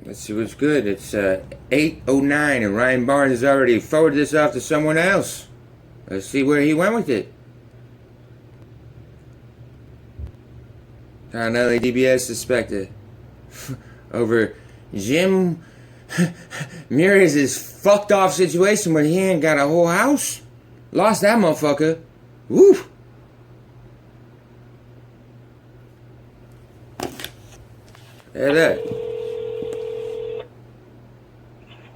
Let's see what's good. It's 8:09 and Ryan Barnes has already forwarded this off to someone else. Let's see where he went with it. Found LADBS suspected over Jim Murez's fucked off situation where he ain't got a whole house. Lost that motherfucker. Woo! Hey, look.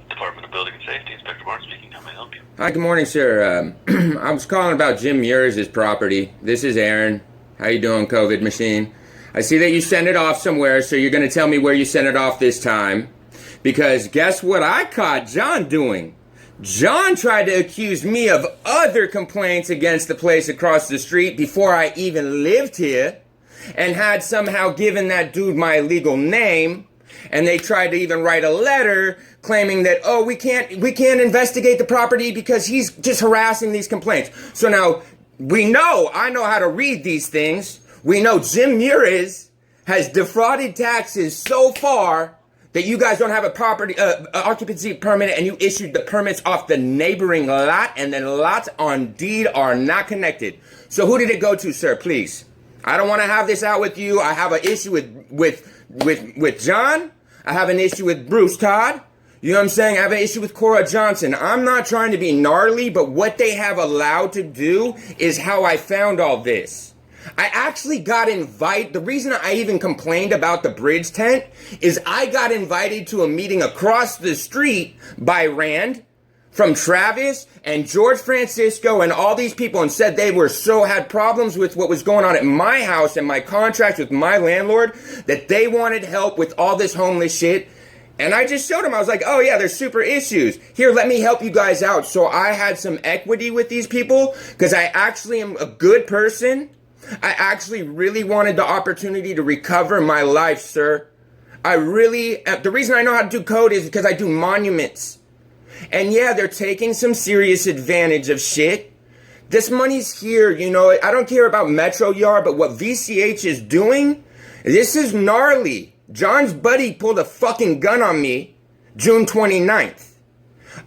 Department of Building and Safety, Inspector Barnes speaking. How may I help you? Hi, good morning, sir. I was calling about Jim Murez's property. This is Aaron. How you doing, COVID machine? I see that you sent it off somewhere, so you're going to tell me where you sent it off this time. Because guess what I caught John doing? John tried to accuse me of other complaints against the place across the street before I even lived here, and had somehow given that dude my legal name, and they tried to even write a letter claiming that, oh, we can't investigate the property because he's just harassing these complaints. So now I know how to read these things. We know Jim Murez has defrauded taxes so far that you guys don't have a property occupancy permit, and you issued the permits off the neighboring lot, and then lots on deed are not connected. So who did it go to, sir? Please. I don't want to have this out with you. I have an issue with John. I have an issue with Bruce Todd. You know what I'm saying? I have an issue with Cora Johnson. I'm not trying to be gnarly, but what they have allowed to do is how I found all this. I actually got invited. The reason I even complained about the bridge tent is I got invited to a meeting across the street by Rand from Travis and George Francisco and all these people, and said they had problems with what was going on at my house and my contract with my landlord, that they wanted help with all this homeless shit. And I just showed them. I was like, oh yeah, there's super issues. Here, let me help you guys out. So I had some equity with these people because I actually am a good person. I actually really wanted the opportunity to recover my life, sir. The reason I know how to do code is because I do monuments. And yeah, they're taking some serious advantage of shit. This money's here, you know. I don't care about Metro Yard, but what VCH is doing, this is gnarly. John's buddy pulled a fucking gun on me June 29th.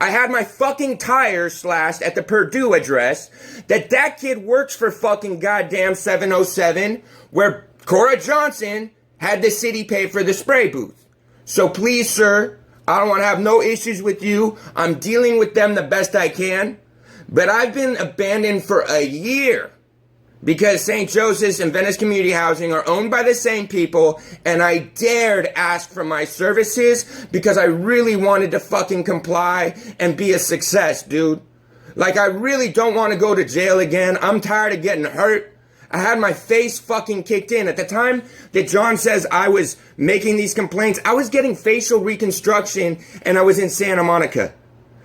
I had my fucking tires slashed at the Purdue address that kid works for fucking goddamn 707, where Cora Johnson had the city pay for the spray booth. So please, sir, I don't want to have no issues with you. I'm dealing with them the best I can. But I've been abandoned for a year because St. Joseph's and Venice Community Housing are owned by the same people, and I dared ask for my services because I really wanted to fucking comply and be a success, dude. Like, I really don't want to go to jail again. I'm tired of getting hurt. I had my face fucking kicked in. At the time that John says I was making these complaints, I was getting facial reconstruction, and I was in Santa Monica.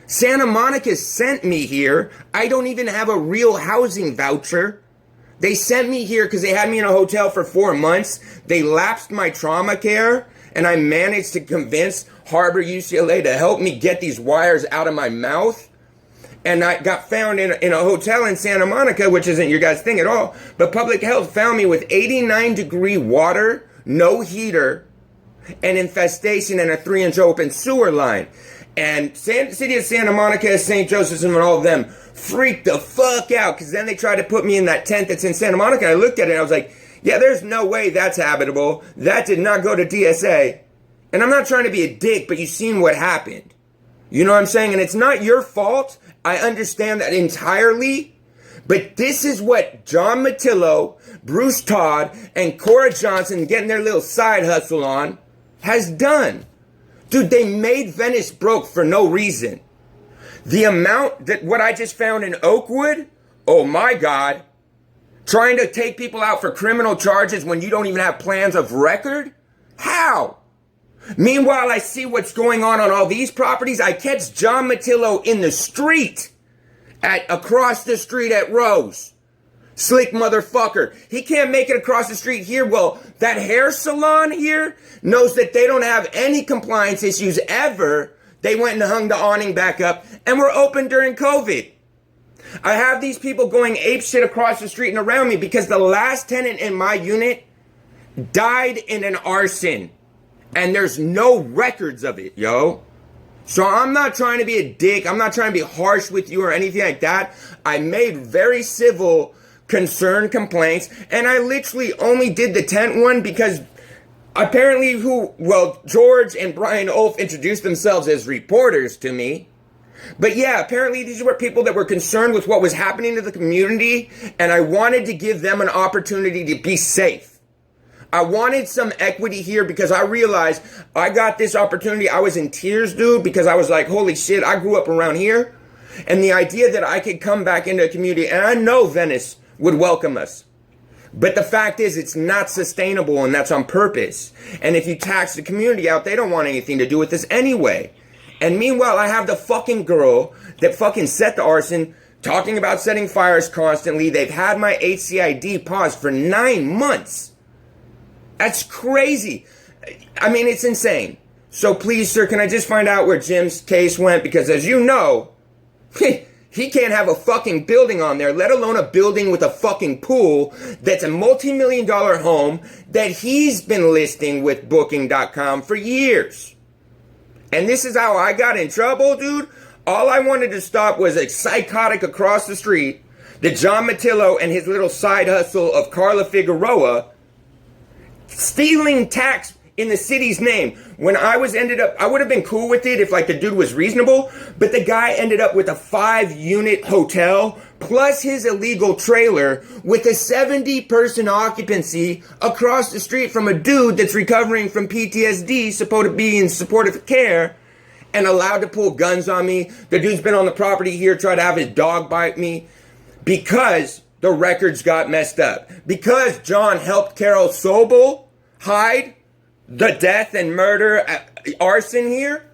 Santa Monica sent me here. I don't even have a real housing voucher. They sent me here because they had me in a hotel for 4 months. They lapsed my trauma care, and I managed to convince Harbor UCLA to help me get these wires out of my mouth. And I got found in a hotel in Santa Monica, which isn't your guys' thing at all. But public health found me with 89-degree water, no heater, and infestation, and a 3-inch open sewer line. And City of Santa Monica, St. Joseph's, and all of them freaked the fuck out, because then they tried to put me in that tent that's in Santa Monica. And I looked at it and I was like, yeah, there's no way that's habitable. That did not go to DSA. And I'm not trying to be a dick, but you've seen what happened. You know what I'm saying? And it's not your fault. I understand that entirely. But this is what John Matillo, Bruce Todd, and Cora Johnson, getting their little side hustle on, has done. Dude, they made Venice broke for no reason. The amount that what I just found in Oakwood, oh my God, trying to take people out for criminal charges when you don't even have plans of record? How? Meanwhile, I see what's going on all these properties. I catch John Matillo in the street, across the street at Rose. Slick motherfucker. He can't make it across the street here. Well, that hair salon here knows that they don't have any compliance issues ever. They went and hung the awning back up and were open during COVID. I have these people going apeshit across the street and around me because the last tenant in my unit died in an arson. And there's no records of it, yo. So I'm not trying to be a dick. I'm not trying to be harsh with you or anything like that. I made very civil concern complaints, and I literally only did the tent one because apparently George and Brian Ulf introduced themselves as reporters to me. But yeah, apparently these were people that were concerned with what was happening to the community, and I wanted to give them an opportunity to be safe. I wanted some equity here because I realized I got this opportunity. I was in tears, dude, because I was like, holy shit, I grew up around here. And the idea that I could come back into a community, and I know Venice would welcome us. But the fact is, it's not sustainable, and that's on purpose. And if you tax the community out, they don't want anything to do with this anyway. And meanwhile, I have the fucking girl that fucking set the arson, talking about setting fires constantly. They've had my HCID paused for 9 months. That's crazy. I mean, it's insane. So please, sir, can I just find out where Jim's case went? Because as you know, he can't have a fucking building on there, let alone a building with a fucking pool that's a multi-million-dollar home that he's been listing with Booking.com for years. And this is how I got in trouble, dude. All I wanted to stop was a psychotic across the street that John Matillo and his little side hustle of Carla Figueroa stealing tax in the city's name. When I would have been cool with it if like the dude was reasonable, but the guy ended up with a 5-unit hotel plus his illegal trailer with a 70-person occupancy across the street from a dude that's recovering from PTSD, supposed to be in supportive care, and allowed to pull guns on me. The dude's been on the property here, tried to have his dog bite me because the records got messed up. Because John helped Carol Sobel hide the death and murder, arson here.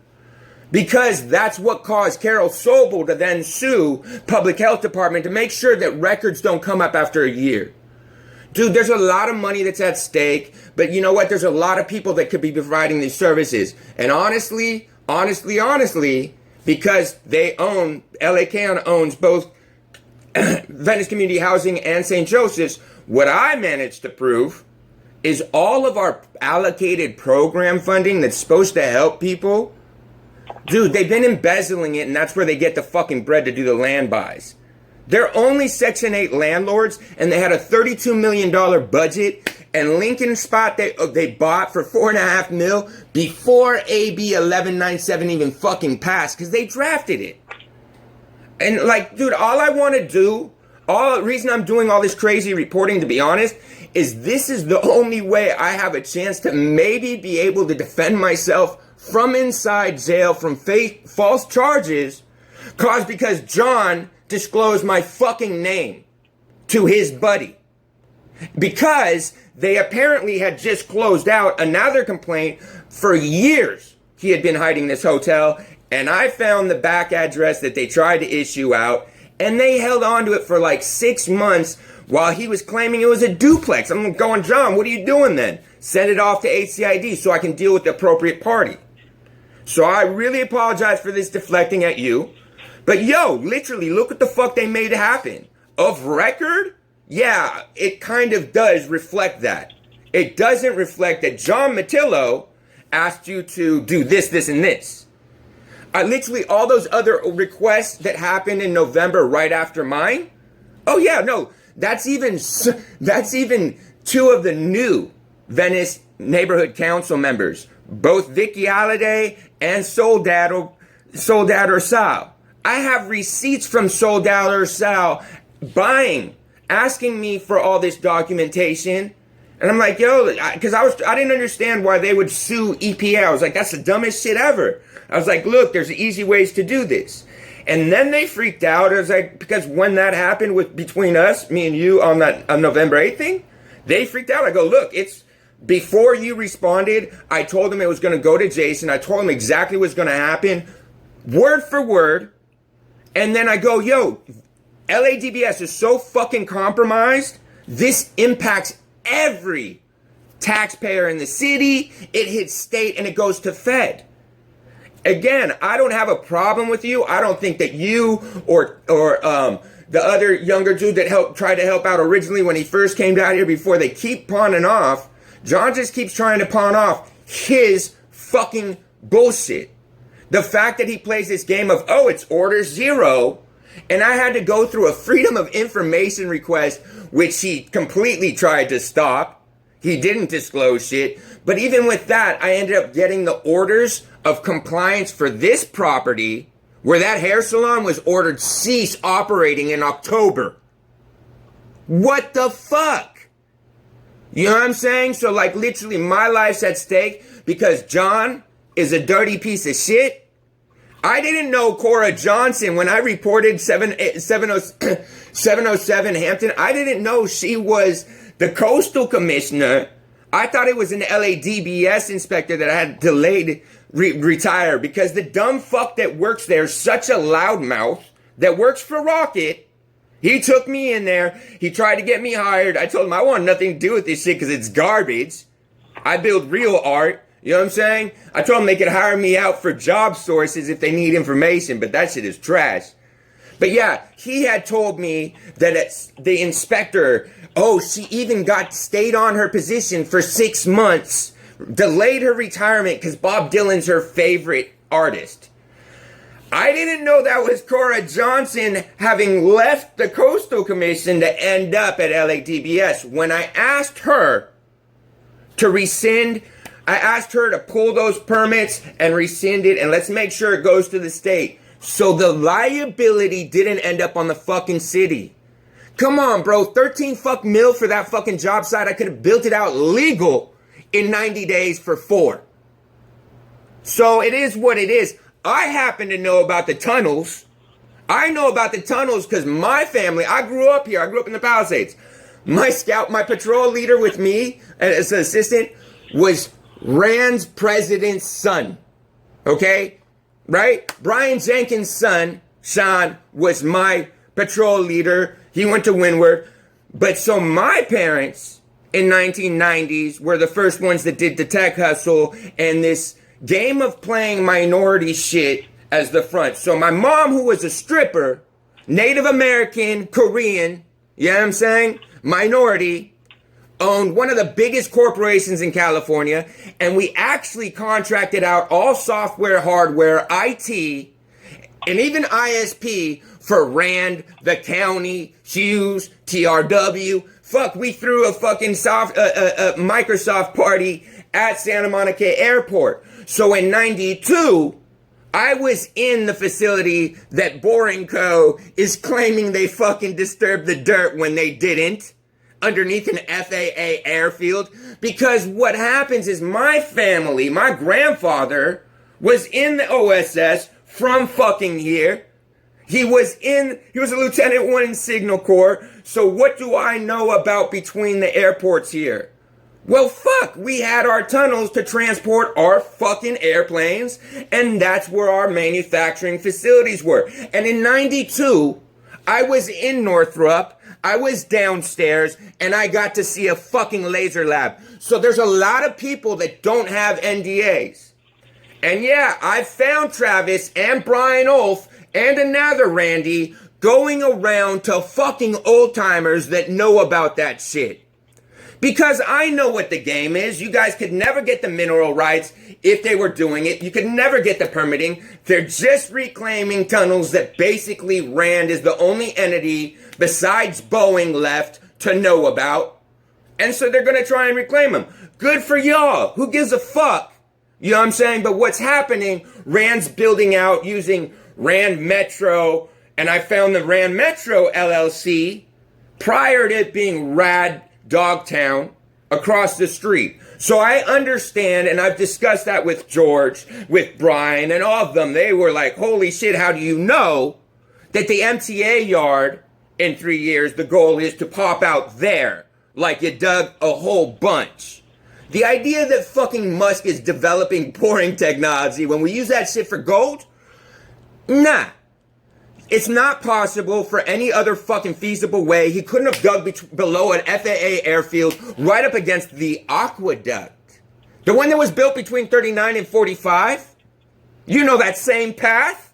Because that's what caused Carol Sobel to then sue Public Health Department to make sure that records don't come up after a year. Dude, there's a lot of money that's at stake, but you know what? There's a lot of people that could be providing these services. And honestly, because they own, LA County owns both Venice Community Housing and St. Joseph's, what I managed to prove is all of our allocated program funding that's supposed to help people, dude, they've been embezzling it, and that's where they get the fucking bread to do the land buys. They're only Section 8 landlords, and they had a $32 million budget, and Lincoln Spot they bought for $4.5 million before AB 1197 even fucking passed, because they drafted it. And like, dude, all I want to do, the reason I'm doing all this crazy reporting, to be honest, is this is the only way I have a chance to maybe be able to defend myself from inside jail from false charges caused because John disclosed my fucking name to his buddy. Because they apparently had just closed out another complaint for years. He had been hiding this hotel, and I found the back address that they tried to issue out, and they held on to it for like 6 months while he was claiming it was a duplex. I'm going, John, what are you doing then? Send it off to HCID so I can deal with the appropriate party. So I really apologize for this deflecting at you. But yo, literally, look what the fuck they made happen. Of record? Yeah, it kind of does reflect that. It doesn't reflect that John Matillo asked you to do this, this, and this. Literally, all those other requests that happened in November right after mine. Oh yeah, no. That's even 2 of the new Venice neighborhood council members, both Vicky Alliday and Soledad or Sal. I have receipts from Soledad or Sal asking me for all this documentation. And I'm like, yo, because I didn't understand why they would sue EPA. I was like, that's the dumbest shit ever. I was like, look, there's easy ways to do this. And then they freaked out. I was like, because when that happened between us, me and you on November 8th thing, they freaked out. I go, look, it's before you responded. I told them it was going to go to Jason. I told him exactly what's going to happen, word for word. And then I go, yo, LADBS is so fucking compromised. This impacts every taxpayer in the city. It hits state and it goes to Fed. Again, I don't have a problem with you. I don't think that you or the other younger dude that tried to help out originally when he first came down here before they keep pawning off. John just keeps trying to pawn off his fucking bullshit. The fact that he plays this game of, oh, it's order 0, and I had to go through a freedom of information request, which he completely tried to stop. He didn't disclose shit. But even with that, I ended up getting the orders of compliance for this property, where that hair salon was ordered cease operating in October. What the fuck? You know what I'm saying? So like literally my life's at stake because John is a dirty piece of shit. I didn't know Cora Johnson when I reported 707 Hampton. I didn't know she was the coastal commissioner. I thought it was an LADBS inspector that I had delayed retire because the dumb fuck that works there is such a loudmouth that works for Rocket. He took me in there. He tried to get me hired. I told him I want nothing to do with this shit because it's garbage. I build real art. You know what I'm saying? I told them they could hire me out for job sources if they need information, but that shit is trash. But yeah, he had told me that it's the inspector, oh, she even stayed on her position for 6 months, delayed her retirement because Bob Dylan's her favorite artist. I didn't know that was Cora Johnson having left the Coastal Commission to end up at LADBS. When I asked her to rescind, I asked her to pull those permits and rescind it, and let's make sure it goes to the state. So the liability didn't end up on the fucking city. Come on, bro. 13 fuck mil for that fucking job site. I could have built it out legal in 90 days for 4. So it is what it is. I happen to know about the tunnels. I know about the tunnels because my family, I grew up here. I grew up in the Palisades. My patrol leader with me as an assistant was Rand's president's son. Okay? Right? Brian Jenkins' son, Sean, was my patrol leader. He went to Windward. But so my parents in 1990s were the first ones that did the tech hustle and this game of playing minority shit as the front. So my mom, who was a stripper, Native American, Korean, you know what I'm saying? Minority, owned one of the biggest corporations in California, and we actually contracted out all software, hardware, IT, and even ISP for Rand, the county, Hughes, TRW. Fuck, we threw a fucking Microsoft party at Santa Monica Airport. So in 92, I was in the facility that Boring Co. is claiming they fucking disturbed the dirt when they didn't, underneath an FAA airfield. Because what happens is my family, my grandfather, was in the OSS from fucking here. He was a Lieutenant 1 in Signal Corps. So what do I know about between the airports here? Well, fuck, we had our tunnels to transport our fucking airplanes, and that's where our manufacturing facilities were. And in 92, I was in Northrop, I was downstairs, and I got to see a fucking laser lab. So there's a lot of people that don't have NDAs. And yeah, I found Travis and Brian Ulf and another Randy going around to fucking old timers that know about that shit. Because I know what the game is. You guys could never get the mineral rights if they were doing it. You could never get the permitting. They're just reclaiming tunnels that basically Rand is the only entity besides Boeing left to know about. And so they're going to try and reclaim them. Good for y'all. Who gives a fuck? You know what I'm saying? But what's happening, Rand's building out using Rand Metro. And I found the Rand Metro LLC prior to it being Rad Dogtown across the street. So I understand, and I've discussed that with George, with Brian, and all of them. They were like, holy shit, how do you know that the MTA yard in 3 years, the goal is to pop out there like you dug a whole bunch? The idea that fucking Musk is developing boring technology when we use that shit for gold? Nah. It's not possible for any other fucking feasible way. He couldn't have dug below an FAA airfield right up against the aqueduct. The one that was built between 39 and 45. You know that same path?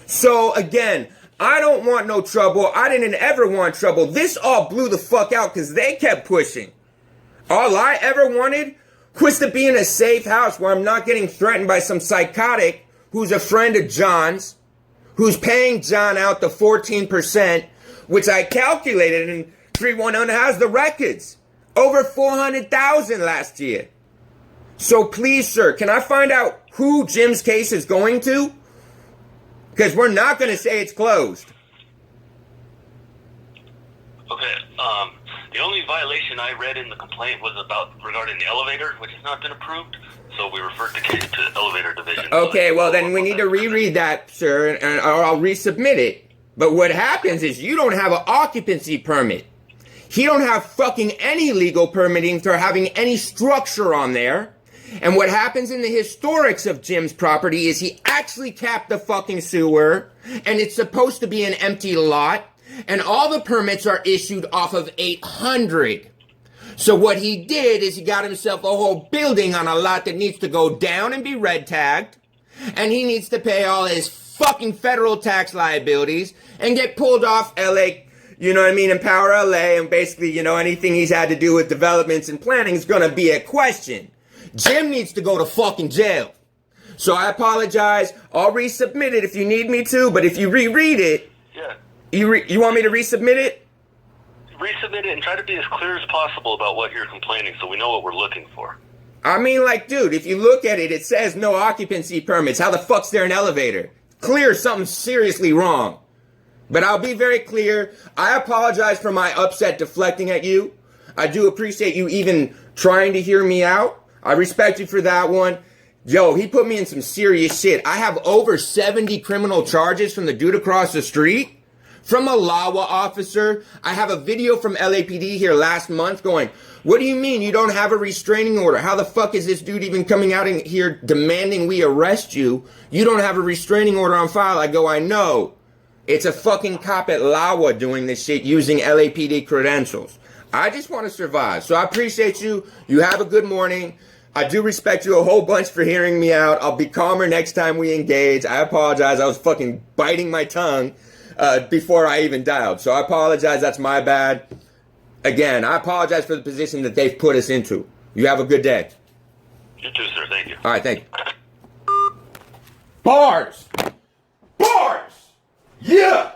So again, I don't want no trouble. I didn't ever want trouble. This all blew the fuck out because they kept pushing. All I ever wanted Quits to be in a safe house where I'm not getting threatened by some psychotic who's a friend of John's, who's paying John out the 14%, which I calculated, and 311 has the records. Over 400,000 last year. So please, sir, can I find out who Jim's case is going to? Because we're not going to say it's closed. Okay, the only violation I read in the complaint was regarding the elevator, which has not been approved, so we referred the case to elevator division. Okay, well then we need to reread that, sir, or I'll resubmit it. But what happens is you don't have an occupancy permit. He don't have fucking any legal permitting for having any structure on there. And what happens in the historics of Jim's property is he actually capped the fucking sewer, and it's supposed to be an empty lot, and all the permits are issued off of 800. So what he did is he got himself a whole building on a lot that needs to go down and be red tagged, and he needs to pay all his fucking federal tax liabilities and get pulled off LA, you know what I mean, Empower LA, and basically, you know, anything he's had to do with developments and planning is gonna be a question. Jim needs to go to fucking jail. So I apologize. I'll resubmit it if you need me to, but if you reread it, Yeah. you want me to resubmit it? Resubmit it and try to be as clear as possible about what you're complaining so we know what we're looking for. I mean, like, dude, if you look at it, it says no occupancy permits. How the fuck's there an elevator? Clear something's seriously wrong. But I'll be very clear. I apologize for my upset deflecting at you. I do appreciate you even trying to hear me out. I respect you for that one. Yo, he put me in some serious shit. I have over 70 criminal charges from the dude across the street. From a LAWA officer. I have a video from LAPD here last month going, what do you mean you don't have a restraining order? How the fuck is this dude even coming out in here demanding we arrest you? You don't have a restraining order on file. I go, I know. It's a fucking cop at LAWA doing this shit using LAPD credentials. I just want to survive. So I appreciate you. You have a good morning. I do respect you a whole bunch for hearing me out. I'll be calmer next time we engage. I apologize. I was fucking biting my tongue before I even dialed. So I apologize. That's my bad. Again, I apologize for the position that they've put us into. You have a good day. You too, sir. Thank you. All right, thank you. Bars! Bars! Yeah!